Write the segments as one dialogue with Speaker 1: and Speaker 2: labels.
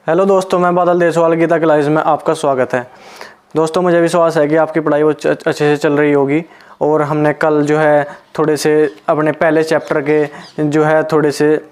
Speaker 1: Hello दोस्तों, मैं बादल देसवाल गीता क्लास में आपका स्वागत है। दोस्तों, मुझे विश्वास है कि आपकी पढ़ाई वो अच्छे से चल रही होगी। और हमने कल जो है थोड़े से अपने पहले चैप्टर के जो है थोड़े से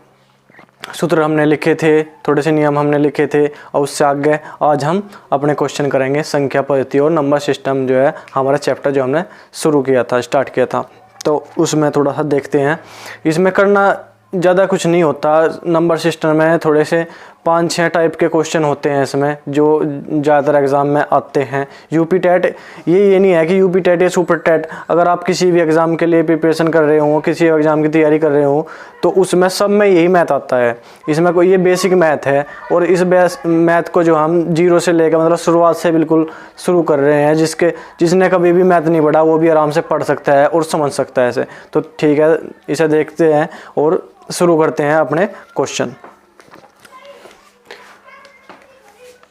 Speaker 1: सूत्र हमने लिखे थे, थोड़े से नियम हमने लिखे थे, और उससे आगे आज हम अपने क्वेश्चन करेंगे संख्या पद्धति और नंबर सिस्टम। जो है हमारा चैप्टर जो हमने शुरू किया था, स्टार्ट किया था, तो उसमें थोड़ा सा देखते हैं। इसमें करना ज़्यादा कुछ नहीं होता। नंबर सिस्टम में थोड़े से 5-6 टाइप के क्वेश्चन होते हैं इसमें, जो ज़्यादातर एग्ज़ाम में आते हैं। यूपी टेट ये नहीं है कि यूपी टेट या सुपर टेट। अगर आप किसी भी एग्ज़ाम के लिए प्रिपरेशन कर रहे हो, किसी एग्ज़ाम की तैयारी कर रहे हो, तो उसमें सब में यही मैथ आता है। इसमें कोई ये बेसिक मैथ है, और इस मैथ को जो हम जीरो से लेकर मतलब शुरुआत से बिल्कुल शुरू कर रहे हैं। जिसने कभी भी मैथ नहीं पढ़ा वो भी आराम से पढ़ सकता है और समझ सकता है इसे। तो ठीक है, इसे देखते हैं और शुरू करते हैं अपने क्वेश्चन।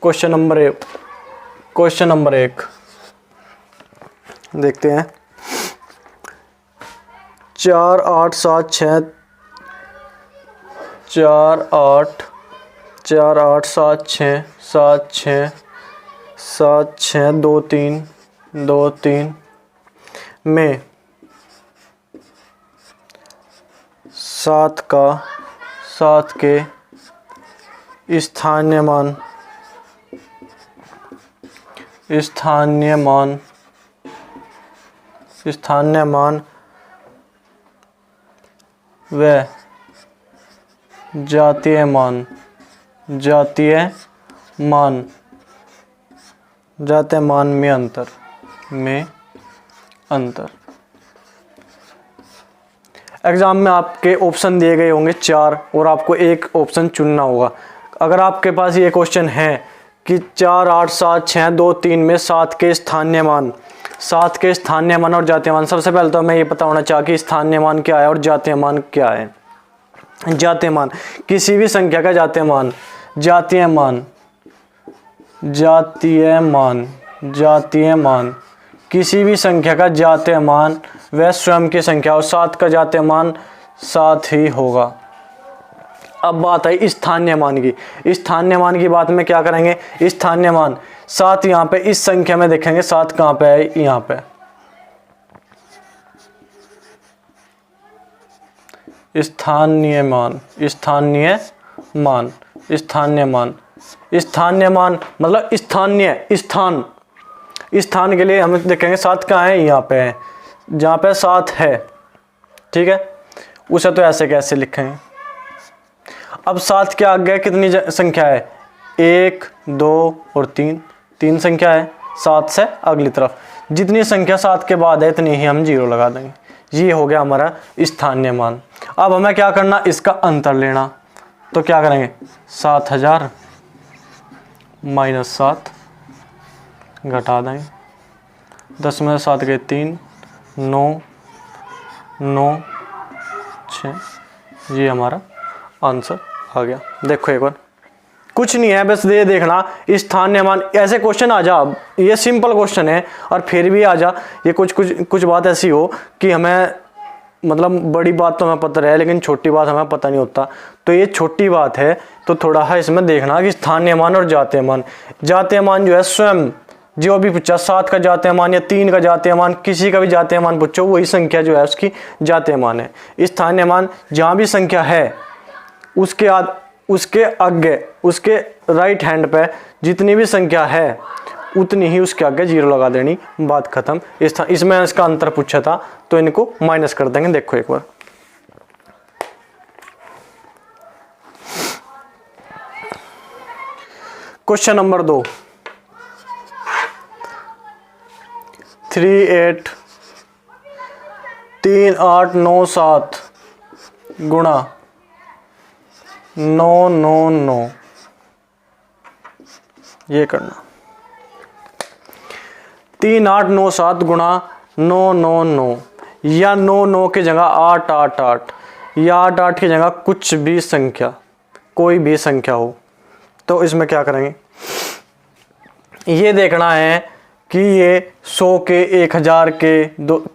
Speaker 1: क्वेश्चन नंबर एक देखते हैं। 4 8 7 6 4 8 7 6 7 6 7 6 2 3 2 3 में 7 के स्थानीय मान व जातीय मान में अंतर। एग्ज़ाम में आपके ऑप्शन दिए गए होंगे 4, और आपको एक ऑप्शन चुनना होगा। अगर आपके पास ये क्वेश्चन है कि 4 8 7 6 2 3 में 7 के स्थानीय मान और जातीय मान। सबसे पहले तो हमें ये पता होना चाहिए कि स्थानीय मान क्या है और जातीय मान क्या है। जातीय मान किसी भी संख्या का जातीय मान किसी भी संख्या का जातीय मान वह स्वयं की संख्या, और 7 का जातीय मान 7 ही होगा। अब बात है स्थानीय मान की। स्थानीय मान की बात में क्या करेंगे? स्थानीय मान 7 यहाँ पे इस संख्या में देखेंगे। 7 कहाँ पे है? यहाँ पे। स्थानीय मान मतलब स्थान के लिए हम देखेंगे 7 कहाँ है? यहाँ पे है, जहाँ पे 7 है। ठीक है, उसे तो ऐसे कैसे लिखेंगे? अब 7 के आगे कितनी संख्या है? 1 2 और 3 संख्या है 7 से अगली तरफ। जितनी संख्या 7 के बाद है इतनी ही हम 0 लगा देंगे। ये हो गया हमारा स्थानीय मान। अब हमें क्या करना? इसका अंतर लेना। तो क्या करेंगे? 7000 - 7 घटा देंगे। 10 में 7 के 3 9 9 6। ये हमारा आंसर आ गया। देखो एक बार, कुछ नहीं है, बस ये देखना स्थानीय मान। ऐसे क्वेश्चन आ जा, ये सिंपल क्वेश्चन है और फिर भी आ जा ये कुछ बात ऐसी हो कि हमें मतलब बड़ी बात तो हमें पता है लेकिन छोटी बात हमें पता नहीं होता। तो ये छोटी बात है, तो थोड़ा है इसमें देखना कि स्थानीय मान और जातीय मान जो है स्वयं जो भी पूछा, 7 का जातीय मान या 3 का जातीय मान, किसी का भी जातीय मान पूछो, वही संख्या जो है उसकी जातीय मान है। स्थानीय मान जहाँ भी संख्या है उसके आगे उसके राइट हैंड पे जितनी भी संख्या है उतनी ही उसके आगे 0 लगा देनी, बात खत्म। इसमें इसका अंतर पूछा था तो इनको माइनस कर देंगे। देखो एक बार, क्वेश्चन नंबर 2। 3 8 9 7 गुणा 9 9 9। ये करना 3 8 9 7 गुणा 9 9 9, या 9 9 की जगह 8 8 8, या 8 8 की जगह कुछ भी संख्या, कोई भी संख्या हो। तो इसमें क्या करेंगे? ये देखना है कि ये 100 के 1000 के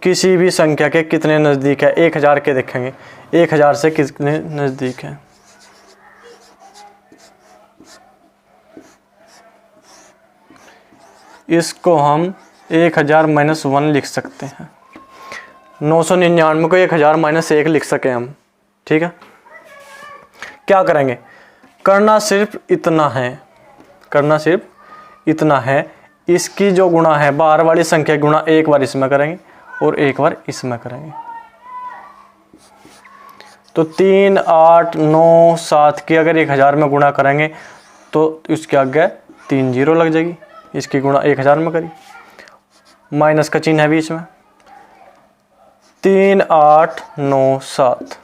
Speaker 1: किसी भी संख्या के कितने नज़दीक है। 1000 के देखेंगे 1000 से कितने नज़दीक है। इसको हम 1000 माइनस 1 लिख सकते हैं। 999 को 1000 माइनस 1 लिख सके हम। ठीक है, क्या करेंगे, करना सिर्फ इतना है, करना सिर्फ इतना है, इसकी जो गुणा है बाहर वाली संख्या गुणा एक बार इसमें करेंगे और एक बार इसमें करेंगे। तो 3, 8, 9, 7 की अगर 1000 में गुणा करेंगे तो इसके आगे 3 जीरो लग जाएगी, इसकी गुणा 1000 में करी, माइनस का चिन्ह है बीच में। 3, 8, 9, 7।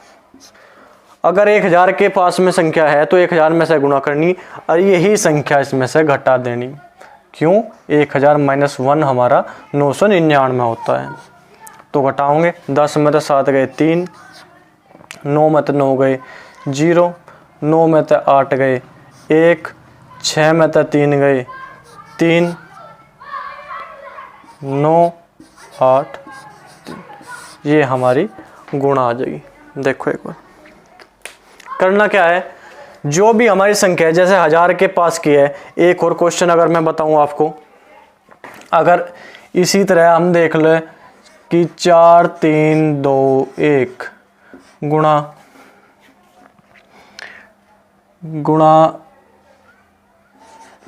Speaker 1: अगर 1000 के पास में संख्या है तो 1000 में से गुणा करनी और यही संख्या इसमें से घटा देनी। क्यों, 1000 माइनस 1 हमारा 999 होता है। तो घटाओगे, 10 में तो 7 गए 3, 9 में तो 9 गए 0, 9 में तो 8 गए 1, 6 में तो 3 गए 3, 9, 8, 3। ये हमारी गुणा आ जाएगी। देखो एक बार करना क्या है, जो भी हमारी संख्या है, जैसे 1000 के पास की है, एक और क्वेश्चन अगर मैं बताऊं आपको, अगर इसी तरह हम देख ले कि 4, 3, 2, 1 गुणा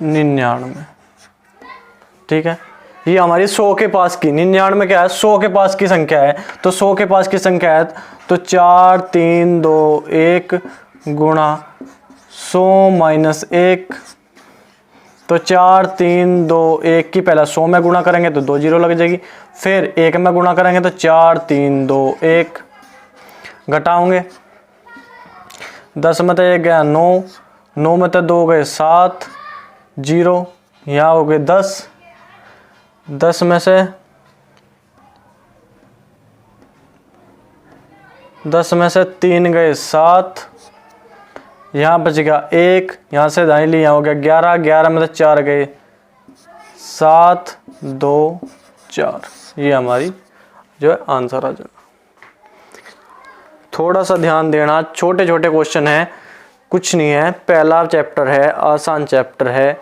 Speaker 1: 99। ठीक है, ये हमारी 100 के पास की, 99 क्या है, 100 के पास की संख्या है। तो 100 के पास की संख्या है तो 4, 3, 2, 1 गुणा 100 माइनस 1। तो 4, 3, 2, 1 की पहला 100 में गुणा करेंगे तो 2 जीरो लग जाएगी, फिर 1 में गुणा करेंगे तो 4, 3, 2, 1 घटाओगे, 10 में तो 1 गया 9, 9 में तो 2 गए 7, 0 यहाँ हो गए 10, 10 में से 3 गए 7, यहाँ बच गया 1, यहाँ से दाई ली, यहाँ हो गया 11, 11 में से 4 गए 7, 2, 4। ये हमारी जो है आंसर आ जाएगा। थोड़ा सा ध्यान देना, छोटे छोटे क्वेश्चन है, कुछ नहीं है, पहला चैप्टर है, आसान चैप्टर है,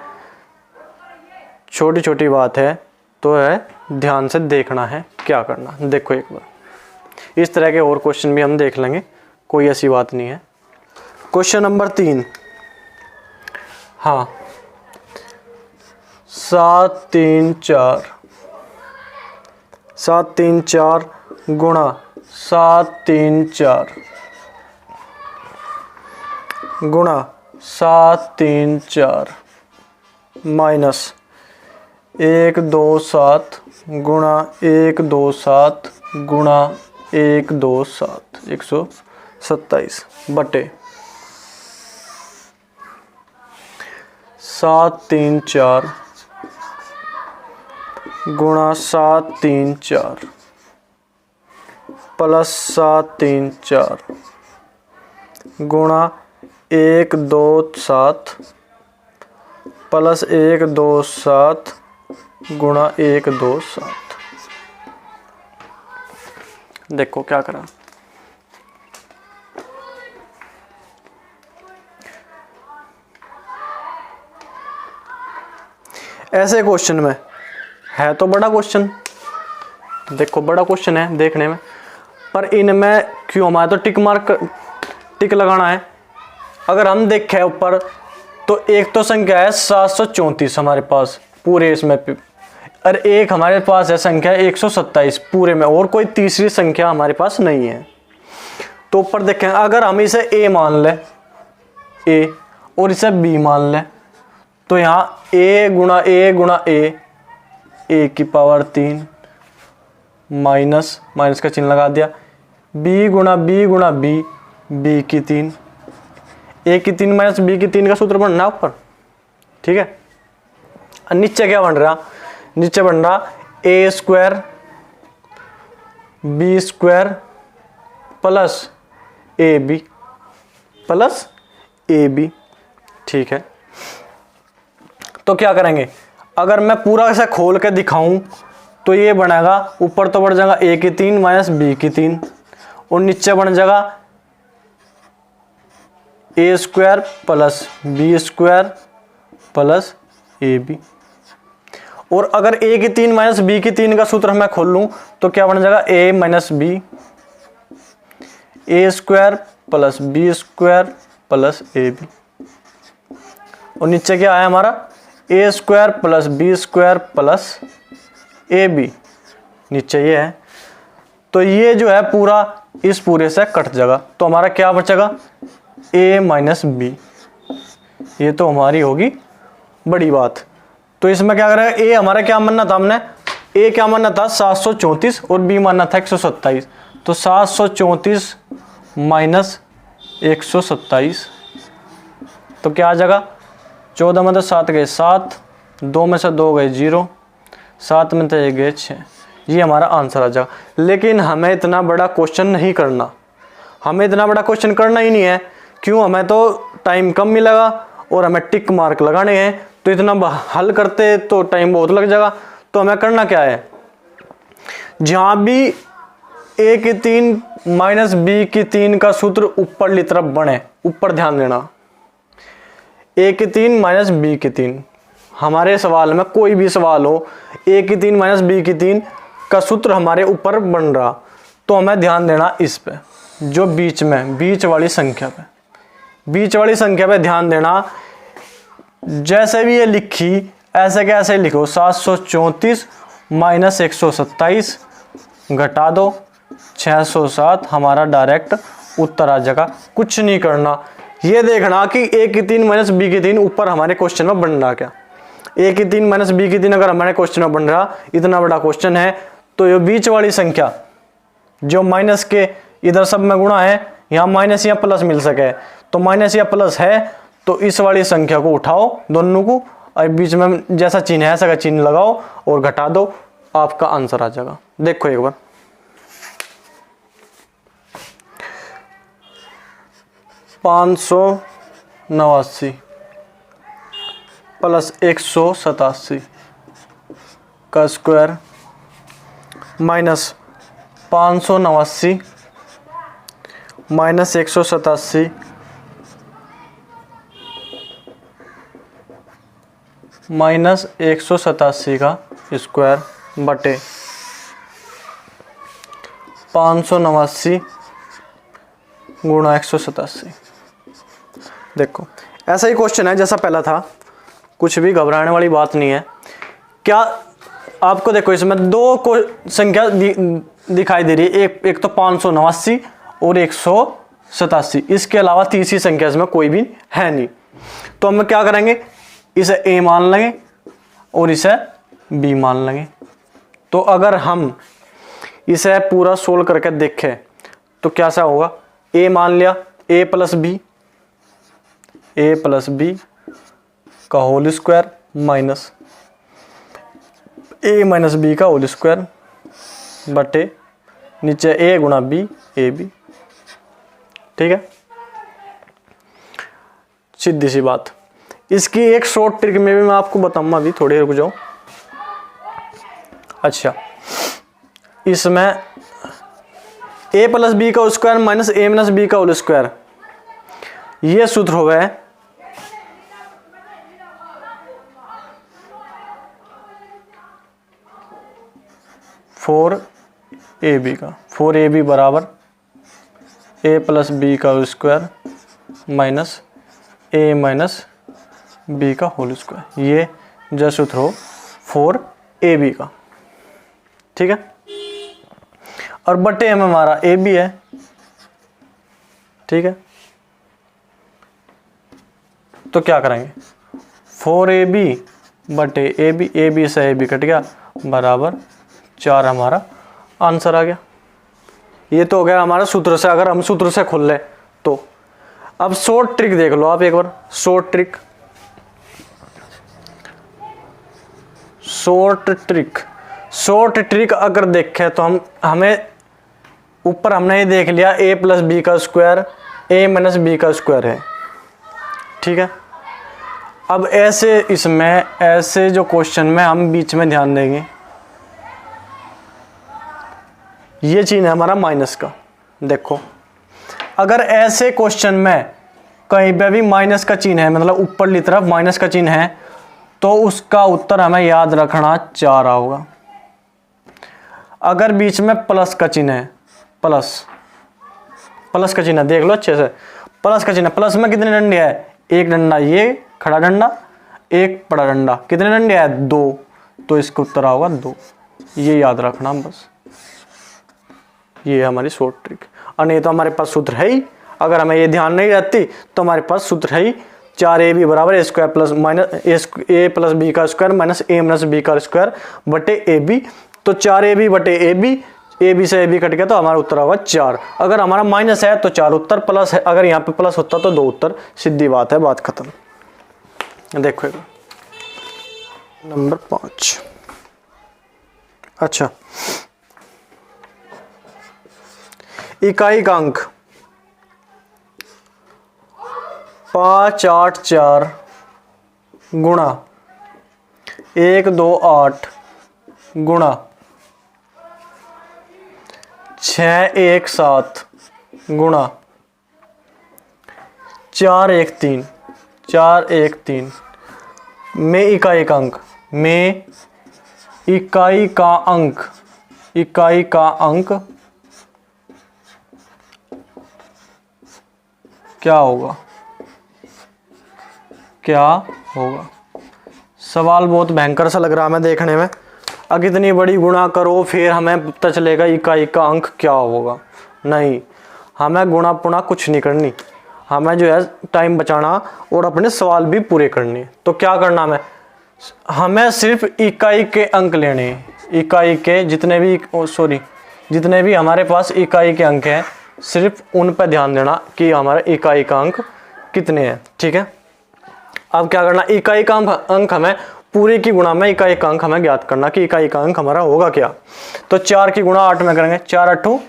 Speaker 1: छोटी छोटी बात है, तो है ध्यान से देखना है क्या करना। देखो एक बार इस तरह के और क्वेश्चन भी हम देख लेंगे, कोई ऐसी बात नहीं है। क्वेश्चन नंबर 3, हाँ 7, 3, 4 गुणा 7, 3, 4 गुणा 7, 3, 4 माइनस 1, 2, 7 गुणा 1, 2, 7 गुणा 1, 2, 7 127 बटे 7, 3, 4 गुणा 7, 3, 4 प्लस 7, 3, 4 गुणा 1, 2, 7 प्लस 1, 2, 7 गुणा 1, 2, 7। देखो क्या करा, ऐसे क्वेश्चन में है तो बड़ा क्वेश्चन, देखो बड़ा क्वेश्चन है देखने में, पर इनमें क्यों हमारा तो टिक लगाना है। अगर हम देखें ऊपर तो एक तो संख्या है 734 हमारे पास पूरे इसमें, और एक हमारे पास है संख्या 127 पूरे में, और कोई तीसरी संख्या हमारे पास नहीं है। तो ऊपर देखें, अगर हम इसे a मान ले, a और इसे b मान ले, तो यहाँ a गुणा a की पावर 3 माइनस का चिन्ह लगा दिया, b गुणा b की 3, a की 3 माइनस b की 3 का सूत्र बनना ऊपर। ठीक है, नीचे क्या बन रहा, नीचे बन रहा a square b square plus A B. ठीक है, तो क्या करेंगे, अगर मैं पूरा ऐसा खोल के दिखाऊं तो ये बनेगा, ऊपर तो बढ़ जाएगा a की 3 माइनस b की 3, और नीचे बन जाएगा a square plus b square plus A B. और अगर a की 3 माइनस b की 3 का सूत्र मैं खोल लूँ तो क्या बन जाएगा, a minus B A square plus B square plus A B, और नीचे क्या आया हमारा, A square plus B square plus A B, नीचे ये है। तो ये जो है पूरा इस पूरे से कट जाएगा, तो हमारा क्या बचेगा, a माइनस बी। ये तो हमारी होगी बड़ी बात। तो इसमें क्या करेगा, a हमारा क्या मानना था, हमने a क्या मानना था 734 और b मानना था 127। तो 734 माइनस 127 तो क्या आ जाएगा, 14 में तो 7 गए 7, 2 में से 2 गए 0, 7 में तो 1 गए 6। ये हमारा आंसर आ जाएगा। लेकिन हमें इतना बड़ा क्वेश्चन नहीं करना, हमें इतना बड़ा क्वेश्चन करना ही नहीं है। क्यों, हमें तो टाइम कम मिलेगा और हमें टिक मार्क लगाने हैं, तो इतना हल करते तो टाइम बहुत लग जाएगा। तो हमें करना क्या है, जहाँ भी a की 3 माइनस b की 3 का सूत्र ऊपर की तरफ बने, ऊपर ध्यान देना, a की 3 माइनस b की 3, हमारे सवाल में कोई भी सवाल हो a की 3 माइनस b की 3 का सूत्र हमारे ऊपर बन रहा, तो हमें ध्यान देना इस पे, जो बीच में, बीच वाली संख्या पे, बीच वाली संख्या पे ध्यान देना। जैसे भी ये लिखी ऐसे के ऐसे लिखो, 734 माइनस 127 घटा दो 607, हमारा डायरेक्ट उत्तर आ जाएगा। कुछ नहीं करना, ये देखना कि a की 3 माइनस b की 3 ऊपर हमारे क्वेश्चन में बन रहा क्या। a की 3 माइनस b की 3 अगर हमारे क्वेश्चन में बन रहा, इतना बड़ा क्वेश्चन है, तो ये बीच वाली संख्या जो माइनस के इधर सब में गुणा है, यहाँ माइनस या प्लस मिल सके, तो माइनस या प्लस है, तो इस वाली संख्या को उठाओ दोनों को, और बीच में जैसा चिन्ह है ऐसा का चिन्ह लगाओ और घटा दो, आपका आंसर आ जाएगा। देखो एक बार, 589 प्लस 187 का स्क्वायर माइनस 589 माइनस 187 माइनस 187 का स्क्वायर बटे 589 गुणा 187। देखो ऐसा ही क्वेश्चन है जैसा पहला था, कुछ भी घबराने वाली बात नहीं है। क्या आपको देखो इसमें दो को संख्या दिखाई दे रही है, एक तो 589 और 187, इसके अलावा तीसरी संख्या इसमें कोई भी है नहीं। तो हम क्या करेंगे, इसे a मान लेंगे और इसे b मान लेंगे। तो अगर हम इसे पूरा सोल्व करके देखें तो क्या सा होगा, a मान लिया, a प्लस बी का whole square minus a minus B का होल स्क्वायर बटे नीचे a गुणा b ए बी। ठीक है, सीधी सी बात। इसकी एक शॉर्ट ट्रिक में भी मैं आपको बताऊंगा, अभी थोड़ी रुक जाओ। अच्छा, इसमें a प्लस बी का square minus a minus B का होल स्क्वायर, ये सूत्र हो गए 4ab का। 4ab बराबर a प्लस बी का square minus a minus B का होल स्क्वायर, ये जो सूत्र हो 4ab का। ठीक है, और बटे में हमारा ab है। ठीक है, तो क्या करेंगे, 4ab बटे ab से ab कट गया बराबर 4, हमारा आंसर आ गया। ये तो हो गया हमारा सूत्र से, अगर हम सूत्र से खोल ले तो। अब शॉर्ट ट्रिक देख लो आप एक बार, शॉर्ट ट्रिक अगर देखें तो हमें ऊपर हमने ये देख लिया a प्लस बी का स्क्वायर a माइनस बी का स्क्वायर है। ठीक है, अब ऐसे जो क्वेश्चन में हम बीच में ध्यान देंगे, ये चिन्ह है हमारा माइनस का। देखो अगर ऐसे क्वेश्चन में कहीं पे भी माइनस का चिन्ह है, मतलब ऊपर की तरफ माइनस का चिन्ह है, तो उसका उत्तर हमें याद रखना 4 होगा। अगर बीच में प्लस का चिन्ह है, प्लस का चिन्ह देख लो अच्छे से, प्लस का चिन्ह, प्लस में कितने डंडे है, एक डंडा ये खड़ा डंडा, एक बड़ा डंडा, कितने डंडे है, 2, तो इसका उत्तर होगा 2। ये याद रखना बस, ये है हमारी शॉर्ट ट्रिक। और नहीं तो हमारे पास सूत्र है ही, अगर हमें ये ध्यान नहीं रहती तो हमारे पास सूत्र है ही 4ab बराबर ए स्क्वायर प्लस माइनस ए प्लस बी का स्क्वायर माइनस ए माइनस बी का स्क्वायर बटे ए बी। तो 4ab बटे ए बी से ए बी कट गया तो हमारा उत्तर होगा 4। अगर हमारा माइनस है तो 4 उत्तर, प्लस है अगर यहाँ पे प्लस होता तो 2 उत्तर, सीधी बात है, बात खत्म। देखो नंबर 5। अच्छा, इकाई का अंक 5, 8, 4 गुणा 1, 2, 8 गुणा 6, 1, 7 गुणा 4, 1, 3 में इकाई का अंक, में इकाई का अंक क्या होगा, क्या होगा। सवाल बहुत भयंकर सा लग रहा है हमें देखने में। अगर इतनी बड़ी गुणा करो फिर हमें पता चलेगा इकाई का अंक क्या होगा, नहीं, हमें गुणा पुणा कुछ नहीं करनी, हमें जो है टाइम बचाना और अपने सवाल भी पूरे करने। तो क्या करना हमें सिर्फ इकाई के अंक लेने, इकाई के जितने भी हमारे पास इकाई के अंक हैं सिर्फ उन पर ध्यान देना कि हमारे इकाई का अंक कितने हैं। ठीक है, अब क्या करना, इकाई का अंक हमें पूरे की गुणा में इकाई का अंक हमें ज्ञात करना कि इकाई का अंक हमारा होगा क्या। तो 4 की गुणा 8 में करेंगे, 4 8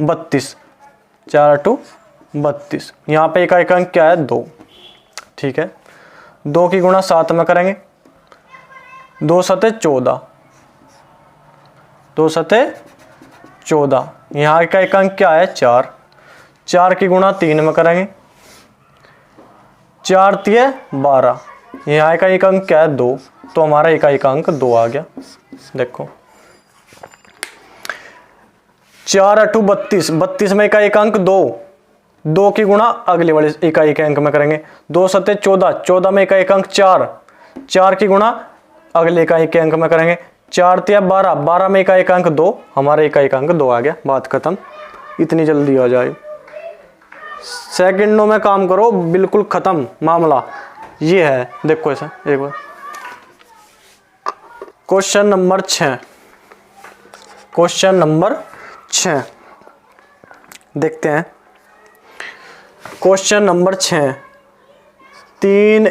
Speaker 1: 32, 4 8 32। यहाँ पे इकाई का अंक क्या है, 2। ठीक है, 2 की गुणा 7 में करेंगे, 2 7 14, 2 7 14। यहाँ इकाई का अंक क्या है, 4। 4 की गुणा 3 में करेंगे, 4 3 12। यहाँ इकाई का अंक क्या है, 2, तो हमारा इकाई का अंक 2 आ गया। देखो 4 8 32, 32 में इकाई का अंक 2, 2 की गुणा अगले वाले इकाई के अंक में करेंगे, 2 7 14, 14 में इकाई का अंक 4, 4 की गुणा अगले इकाई के अंक में करेंगे, 4 3 12, 12 में इकाई का अंक 2, हमारा इकाई का अंक 2 आ गया। बात खत्म, इतनी जल्दी हो जाए, सेकंडों में काम करो, बिल्कुल खत्म मामला। ये है, देखो ऐसा एक बार क्वेश्चन नंबर 6, क्वेश्चन नंबर 6 देखते हैं। क्वेश्चन नंबर 6, 3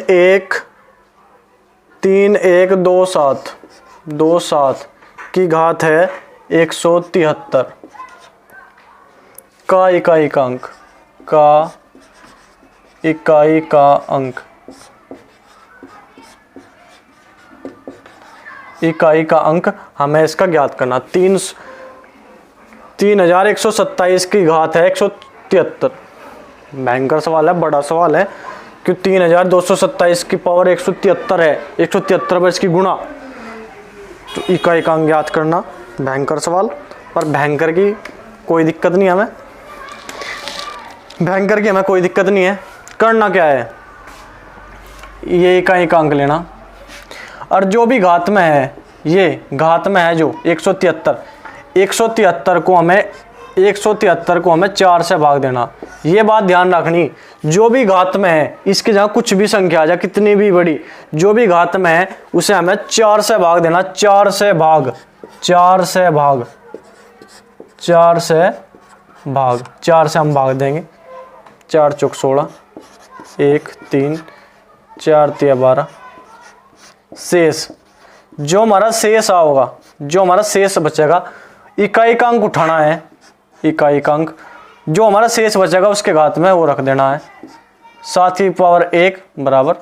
Speaker 1: 1 2 7 2 7 की घात है 173 का इकाई का अंक, का इकाई का अंक, इकाई का अंक हमें इसका ज्ञात करना। 3127 की घात है 173। भयंकर सवाल है, बड़ा सवाल है, कि 3227 की पावर 173 है, 173 पर इसकी गुणा, तो इकाई का अंक ज्ञात करना। भयंकर सवाल, पर भयंकर की कोई दिक्कत नहीं हमें, भयंकर की हमें कोई दिक्कत नहीं है। करना क्या है, ये इकाई का अंक लेना, और जो भी घात में है, ये घात में है जो 173 को हमें 4 से भाग देना। ये बात ध्यान रखनी, जो भी घात में है इसके जहाँ कुछ भी संख्या आ जाए, कितनी भी बड़ी, जो भी घात में है उसे हमें 4 से भाग देना। 4 से भाग 4 से हम भाग देंगे। 4 चौक 16, 1 3 4 3 12। शेष, जो हमारा शेष आओगा, जो हमारा शेष बचेगा, इकाई का अंक उठाना है, इकाई का अंक जो हमारा शेष बचेगा उसके घात में वो रख देना है। 7 की पावर 1 बराबर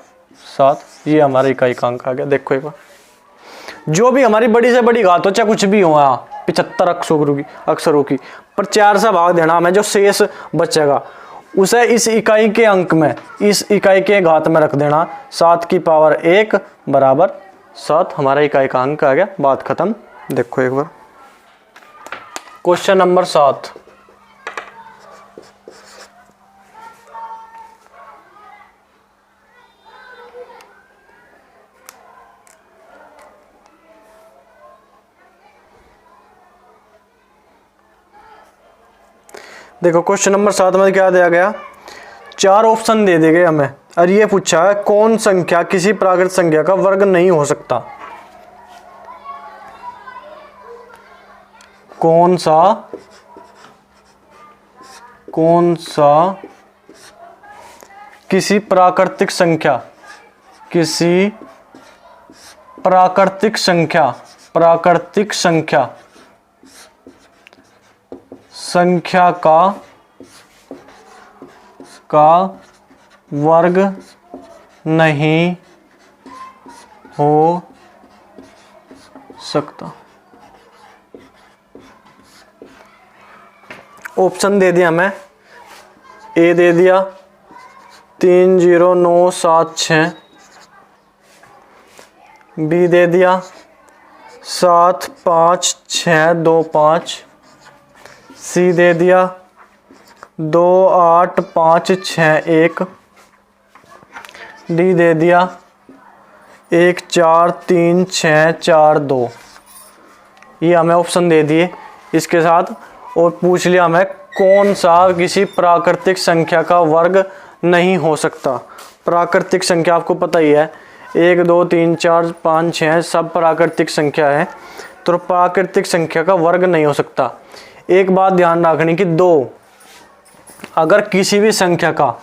Speaker 1: 7, ये हमारा इकाई का अंक आ गया। देखो एक बार, जो भी हमारी बड़ी से बड़ी घात हो, चाहे कुछ भी हो, 75 अक्षरों की, पर 4 से भाग देना हमें, जो शेष बचेगा उसे इस इकाई के अंक में, इस इकाई के घात में रख देना। 7 की पावर 1 बराबर 7 हमारा इकाई का अंक आ गया, बात खत्म। देखो एक बार क्वेश्चन नंबर 7। देखो क्वेश्चन नंबर 7 में क्या दिया गया, 4 ऑप्शन दे दिए गए हमें और ये पूछा है कौन संख्या किसी प्राकृत संख्या का वर्ग नहीं हो सकता। कौन सा किसी प्राकृतिक संख्या का वर्ग नहीं हो सकता। ऑप्शन दे दिया हमें, ए दे दिया 30976, बी दे दिया 75625, सी दे दिया 28561, डी दे दिया 143642। ये हमें ऑप्शन दे दिए इसके साथ, और पूछ लिया हमें कौन सा किसी प्राकृतिक संख्या का वर्ग नहीं हो सकता। प्राकृतिक संख्या आपको पता ही है, 1 2 3 4 5 6 सब प्राकृतिक संख्या है, तो प्राकृतिक संख्या का वर्ग नहीं हो सकता। एक बात ध्यान रखनी कि 2 अगर किसी भी संख्या का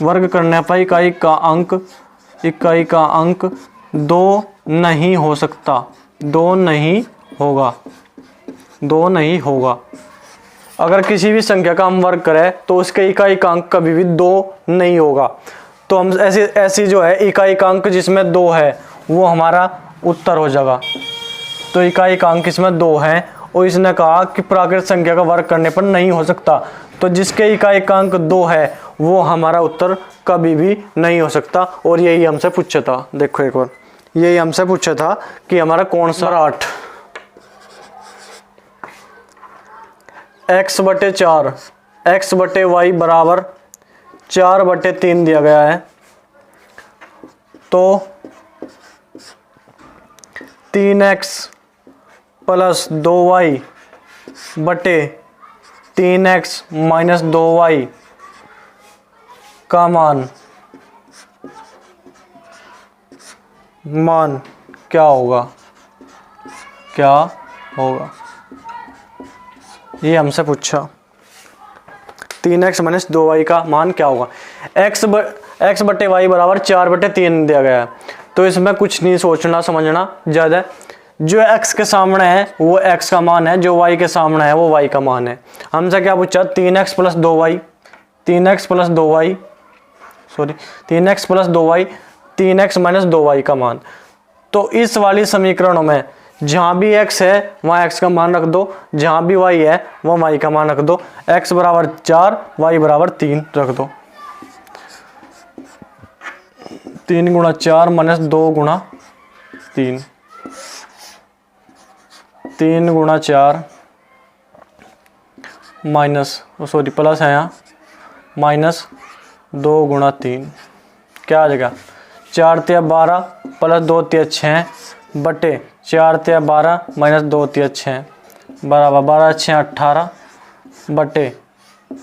Speaker 1: वर्ग करने पर इकाई का अंक 2 नहीं हो सकता, 2 नहीं होगा। अगर किसी भी संख्या का हम वर्ग करें तो उसके इकाई का अंक कभी भी 2 नहीं होगा। तो हम ऐसी जो है इकाई का अंक जिसमें 2 है वो हमारा उत्तर हो जाएगा। तो इकाई का अंक इसमें 2 है और इसने कहा कि प्राकृतिक संख्या का वर्ग करने पर नहीं हो सकता, तो जिसके इकाई का अंक 2 है वो हमारा उत्तर कभी भी नहीं हो सकता। और यही हमसे पूछा था, देखो एक बार यही हमसे पूछा था कि हमारा कौन सा 8 x/4 x/y बराबर 4/3 दिया गया है, तो 3x + 2y बटे 3x - 2y का मान क्या होगा, ये हमसे पूछा। 3x - 2y का मान क्या होगा। x/y बराबर 4/3 दिया गया है, तो इसमें कुछ नहीं सोचना समझना ज़्यादा। जो x के सामने है वो x का मान है, जो y के सामने है वो y का मान है। हमसे क्या पूछा, 3x + 2y 3x + 2y का मान। तो इस वाली समीकरणों में जहाँ भी x है वहाँ x का मान रख दो, जहाँ भी y है वहाँ y का मान रख दो। x = 4 y = 3 रख दो। 3 × 4 - 2 × 3 3 × 4 प्लस है यहाँ -2 × 3 क्या आ जाएगा, 4 × 12 + 2 × 6 बटे 4 × 12 - 2 × 6 बराबर 12 × 6 = 18 बटे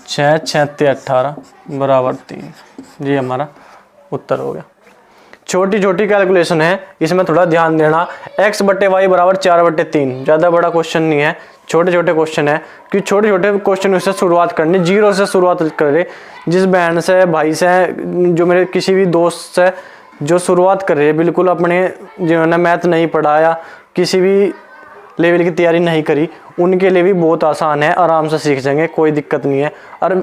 Speaker 1: 6 × 6 = 18 बराबर 3। ये हमारा उत्तर हो गया। छोटी छोटी कैलकुलेशन है, इसमें थोड़ा ध्यान देना। x/y बराबर 4/3 ज़्यादा बड़ा क्वेश्चन नहीं है, छोटे छोटे क्वेश्चन है कि छोटे छोटे क्वेश्चन से शुरुआत करनी, 0 से शुरुआत करें। जिस बहन से भाई से जो मेरे किसी भी दोस्त से जो शुरुआत कर रहे हैं, बिल्कुल अपने जिन्होंने मैथ नहीं पढ़ा या किसी भी लेवल की तैयारी नहीं करी, उनके लिए भी बहुत आसान है, आराम से सीख जाएंगे, कोई दिक्कत नहीं है। और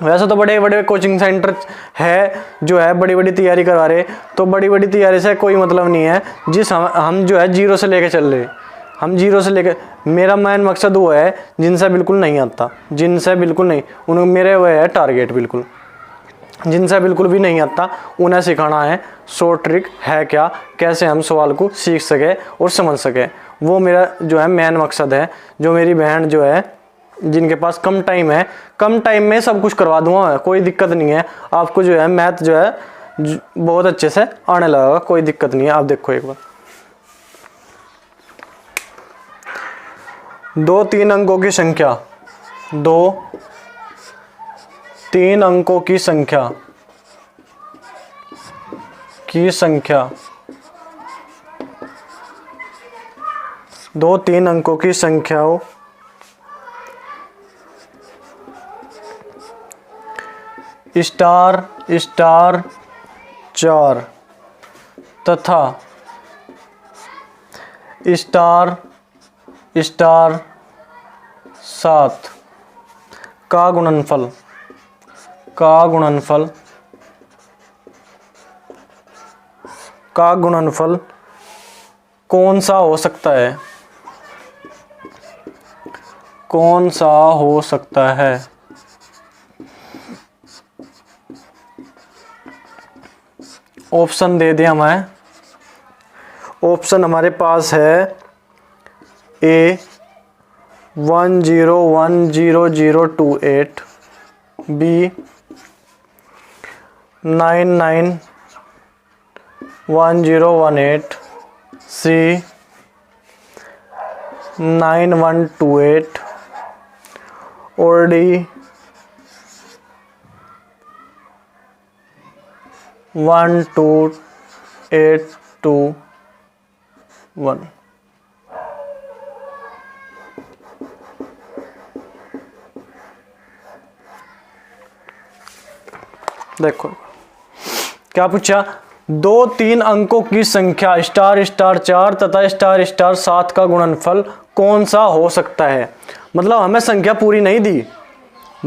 Speaker 1: वैसे तो बड़े बड़े कोचिंग सेंटर है जो है बड़ी बड़ी तैयारी करवा रहे, तो बड़ी बड़ी तैयारी से कोई मतलब नहीं है। जिस हम जो है जीरो से लेके चल रहे, हम जीरो से लेकर, मेरा मेन मकसद वो है जिनसे बिल्कुल नहीं आता, जिनसे बिल्कुल नहीं, उन मेरे वो है टारगेट बिल्कुल, जिनसे बिल्कुल भी नहीं आता उन्हें सिखाना है शॉर्ट ट्रिक है क्या, कैसे हम सवाल को सीख सके और समझ सके। वो मेरा जो है मेन मकसद है। जो मेरी बहन जो है जिनके पास कम टाइम है, कम टाइम में सब कुछ करवा दूंगा, कोई दिक्कत नहीं है। आपको जो है मैथ जो है बहुत अच्छे से आने लगेगा, कोई दिक्कत नहीं है। आप देखो एक बार, 2-3 अंकों की संख्या, 2-3 अंकों की संख्या 2-3 अंकों की संख्याओं स्टार 4 तथा स्टार 7 का गुणनफल कौन सा हो सकता है? कौन सा हो सकता है? ऑप्शन दे दिया हमें। ऑप्शन हमारे पास है ए 101028, बी 991018, सी 9128 और डी 12821। देखो क्या पूछा, 2-3 अंकों की संख्या स्टार 4 तथा स्टार 7 का गुणनफल कौन सा हो सकता है। मतलब हमें संख्या पूरी नहीं दी,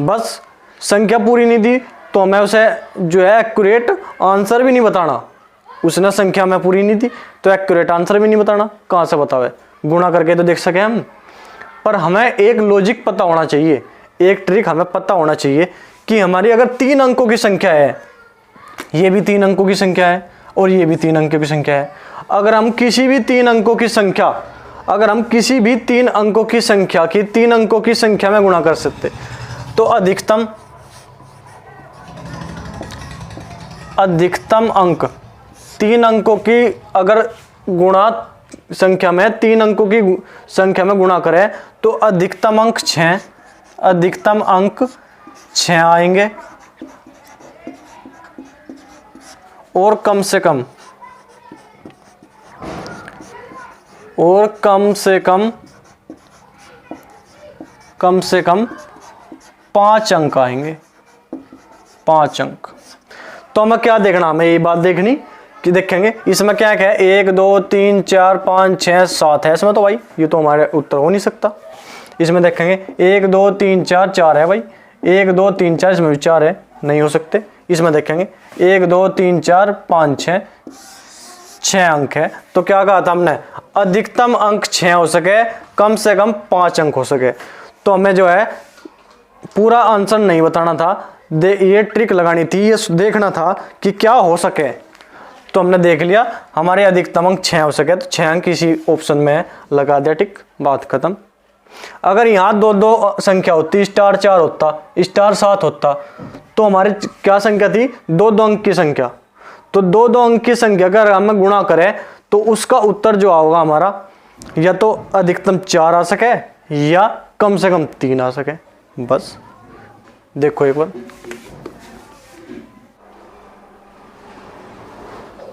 Speaker 1: बस संख्या पूरी नहीं दी तो हमें उसे जो है एक्यूरेट आंसर भी नहीं बताना। उसने संख्या में पूरी नहीं दी तो एक्यूरेट आंसर भी नहीं बताना, कहाँ से बतावे, गुणा करके तो देख सके हम। पर हमें एक लॉजिक पता होना चाहिए, एक ट्रिक हमें पता होना चाहिए कि हमारी अगर 3 अंकों की संख्या है, ये भी 3 अंकों की संख्या है और ये भी 3 अंकों की संख्या है, अगर हम किसी भी 3 अंकों की संख्या, अगर हम किसी भी 3 अंकों की संख्या की 3 अंकों की संख्या में गुणा कर सकते तो अधिकतम अंक 3 अंकों की अगर गुणा संख्या में 3 अंकों की संख्या में गुणा करें तो अधिकतम अंक 6 आएंगे और कम से कम 5 अंक आएंगे, 5 अंक। तो हमें क्या देखना, हमें ये बात देखनी कि देखेंगे इसमें क्या है, 1 2 3 4 5 6 7 है इसमें, तो भाई ये तो हमारे उत्तर हो नहीं सकता। इसमें देखेंगे 1 2 3 4 है भाई, 1 2 3 4 इसमें भी 4 है, नहीं हो सकते। इसमें देखेंगे 1 2 3 4 5 6 अंक है, तो क्या कहा था हमने, अधिकतम अंक 6 हो सके, कम से कम 5 अंक हो सके। तो हमें जो है पूरा आंसर नहीं बताना था, ये ट्रिक लगानी थी, ये देखना था कि क्या हो सके। तो हमने देख लिया हमारे अधिकतम अंक 6 हो सके, तो 6 अंक इसी ऑप्शन में लगा दिया, टिक, बात खत्म। अगर यहाँ 2 संख्या होती, स्टार 4 होता, स्टार 7 होता, तो हमारी क्या संख्या थी, 2 अंक की संख्या। तो 2 अंक की संख्या अगर हम गुणा करें तो उसका उत्तर जो होगा हमारा, या तो अधिकतम 4 आ सके या कम से कम 3 आ सके। बस देखो एक बार,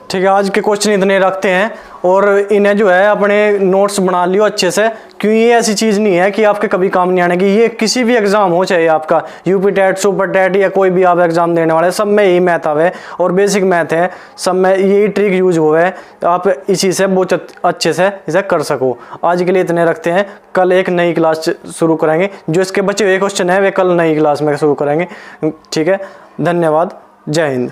Speaker 1: ठीक है। आज के क्वेश्चन इतने रखते हैं और इन्हें जो है अपने नोट्स बना लियो अच्छे से, क्यों ये ऐसी चीज़ नहीं है कि आपके कभी काम नहीं आने की। ये किसी भी एग्जाम हो, चाहे आपका यूपी टेट, सुपर टेट या कोई भी आप एग्जाम देने वाले, सब में यही मैथ आवे और बेसिक मैथ है, सब में यही ट्रिक यूज हुआ है, आप इसी से बहुत अच्छे से इसे कर सको। आज के लिए इतने रखते हैं, कल एक नई क्लास शुरू करेंगे, जो इसके बचे हुए क्वेश्चन है वे कल नई क्लास में शुरू करेंगे। ठीक है, धन्यवाद, जय हिंद।